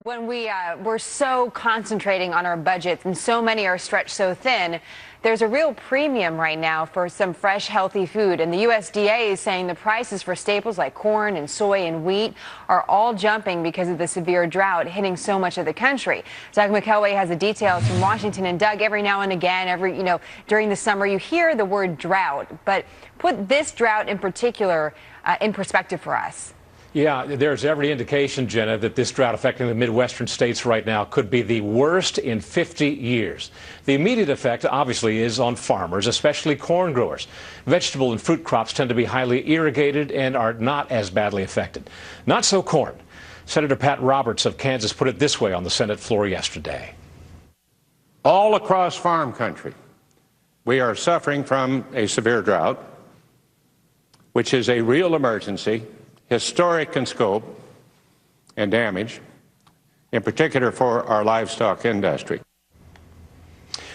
When we're so concentrating on our budgets and so many are stretched so thin, there's a real premium right now for some fresh, healthy food. And the USDA is saying the prices for staples like corn and soy and wheat are all jumping because of the severe drought hitting so much of the country. Doug McElway has the details from Washington. And Doug, every now and again, during the summer, you hear the word drought. But put this drought in particular in perspective for us. Yeah, there's every indication, Jenna, that this drought affecting the Midwestern states right now could be the worst in 50 years. The immediate effect, obviously, is on farmers, especially corn growers. Vegetable and fruit crops tend to be highly irrigated and are not as badly affected. Not so corn. Senator Pat Roberts of Kansas put it this way on the Senate floor yesterday. All across farm country, we are suffering from a severe drought, which is a real emergency, historic in scope and damage, in particular for our livestock industry.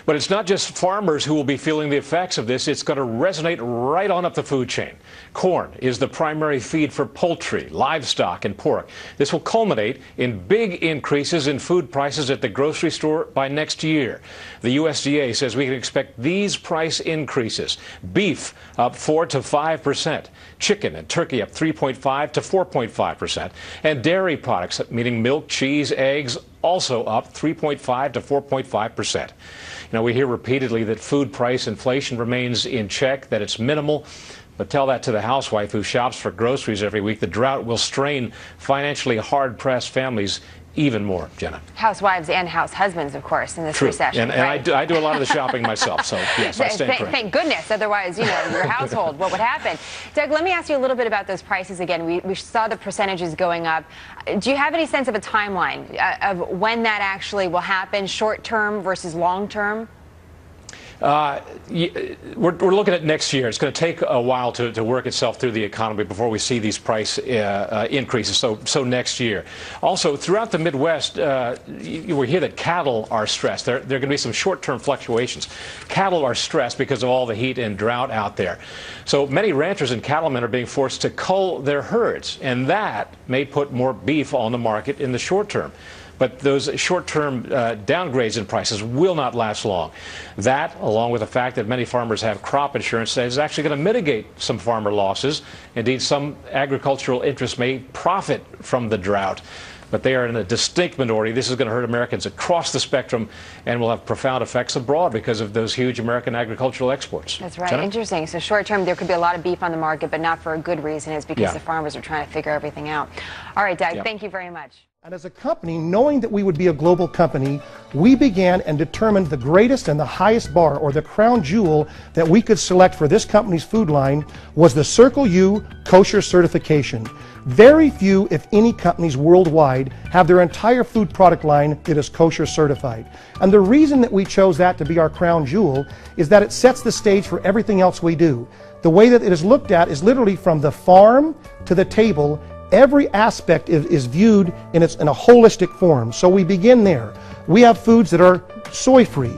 But it's not just farmers who will be feeling the effects of this. It's going to resonate right on up the food chain. Corn is the primary feed for poultry, livestock, and pork. This will culminate in big increases in food prices at the grocery store by next year. The USDA says we can expect these price increases. Beef up 4 to 5%, chicken and turkey up 3.5 to 4.5%, and dairy products, meaning milk, cheese, eggs, also up 3.5 to 4.5%. We hear repeatedly that food price inflation remains in check, that it's minimal. But tell that to the housewife who shops for groceries every week. The drought will strain financially hard-pressed families even more, Jenna. Housewives and house husbands, of course, in this recession. And right? I do a lot of the shopping myself, so yes, I stand corrected. Thank goodness. Otherwise, your household, what would happen? Doug, let me ask you a little bit about those prices again. We saw the percentages going up. Do you have any sense of a timeline of when that actually will happen, short-term versus long-term? We're looking at next year. It's going to take a while to work itself through the economy before we see these price increases, so next year. Also, throughout the Midwest, we hear that cattle are stressed. There are going to be some short-term fluctuations. Cattle are stressed because of all the heat and drought out there. So many ranchers and cattlemen are being forced to cull their herds, and that may put more beef on the market in the short term. But those short-term downgrades in prices will not last long. That, along with the fact that many farmers have crop insurance, is actually going to mitigate some farmer losses. Indeed, some agricultural interests may profit from the drought, but they are in a distinct minority. This is going to hurt Americans across the spectrum and will have profound effects abroad because of those huge American agricultural exports. That's right. Jenna? Interesting. So short-term, there could be a lot of beef on the market, but not for a good reason. It's because the farmers are trying to figure everything out. All right, Doug, thank you very much. And as a company, knowing that we would be a global company, we began and determined the greatest and the highest bar, or the crown jewel, that we could select for this company's food line was the Circle U kosher certification. Very few, if any, companies worldwide have their entire food product line that is kosher certified. And the reason that we chose that to be our crown jewel is that it sets the stage for everything else we do. The way that it is looked at is literally from the farm to the table. Every aspect is viewed in a holistic form. So we begin there. We have foods that are soy-free,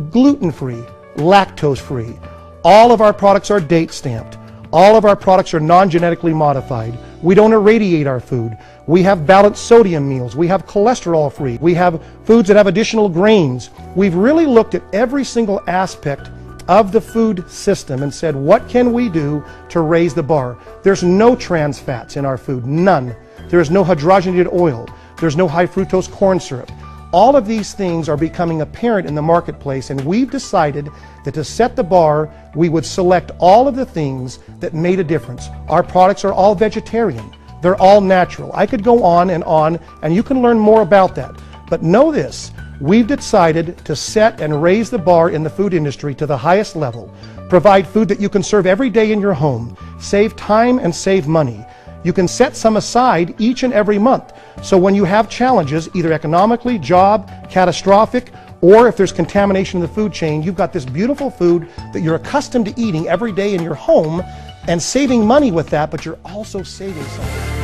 gluten-free, lactose-free. All of our products are date stamped. All of our products are non-genetically modified. We don't irradiate our food. We have balanced sodium meals. We have cholesterol-free. We have foods that have additional grains. We've really looked at every single aspect of the food system and said, what can we do to raise the bar? There's no trans fats in our food, none. There is no hydrogenated oil. There's no high fructose corn syrup. All of these things are becoming apparent in the marketplace, and we've decided that to set the bar, we would select all of the things that made a difference. Our products are all vegetarian. They're all natural. I could go on, and you can learn more about that. But know this, we've decided to set and raise the bar in the food industry to the highest level. Provide food that you can serve every day in your home. Save time and save money. You can set some aside each and every month. So when you have challenges, either economically, job, catastrophic, or if there's contamination in the food chain, you've got this beautiful food that you're accustomed to eating every day in your home and saving money with that, but you're also saving something.